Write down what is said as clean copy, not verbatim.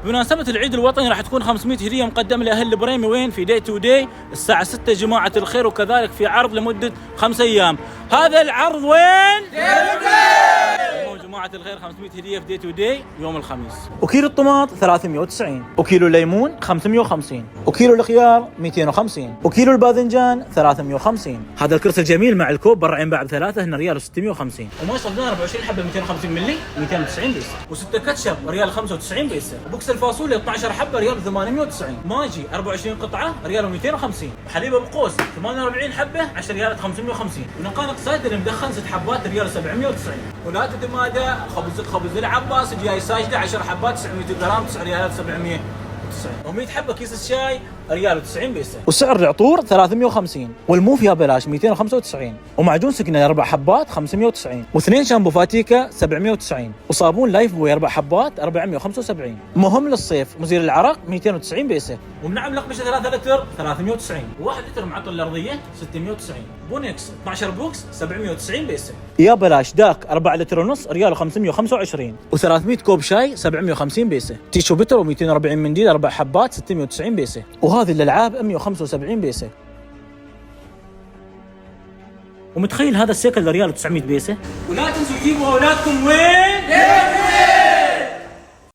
بمناسبة العيد الوطني راح تكون 500 هدية مقدمة لأهل البريمي. وين؟ في دي تو دي الساعة 6 جماعة الخير، وكذلك في عرض لمدة 5 أيام. هذا العرض وين؟ دي تو دي. جماعة الخير 500 هدية في دي تو دي يوم الخميس. وكيلو الطماط 390، وكيلو الليمون 550، وكيلو الخيار 250، وكيلو الباذنجان 350. هذا الكرسي الجميل مع الكوب برعين بعد ثلاثة هنا ريال و650. وماي صفدان 24 حبة 250 ملي 290 بيسة. وستة كاتشب ريال 95 بيسة. وبوكس الفاصوليا 12 حبة ريال 890. ماجي 24 قطعة ريال 250. وحليب ابو قوس 48 حبة 10 ريالات 550. ونقانق سايدر المدخن 6 حبات ريال 790. ولا تتمادى خبز العباس جاي ساجده 10 حبات 900 جرام 9 ريالات 790. و100 حبه كيس الشاي ريال و90 بيسه. وسعر العطور 350. والموف يا بلاش 295. ومعجون سكنه 4 حبات 590. واثنين شامبو فاتيكا 790. وصابون لايف بوي 4 حبات 475. مهم للصيف مزيل العرق 290 بيسه. ومنعم لقمشه 3 لتر 390. و1 لتر معطل الارضيه 690. بونكس 12 بوكس 790 بيسه. يا بلاش داك 4 لتر ونص ريال 525. و300 كوب شاي 750 بيسه. تيشو بتر و240 منديل 4 حبات 690 بيسه. وهذه الالعاب 175 بيسه. ومتخيل هذا السيكل ريال 900 بيسه. ولا تنسوا تجيبوا اولادكم وين؟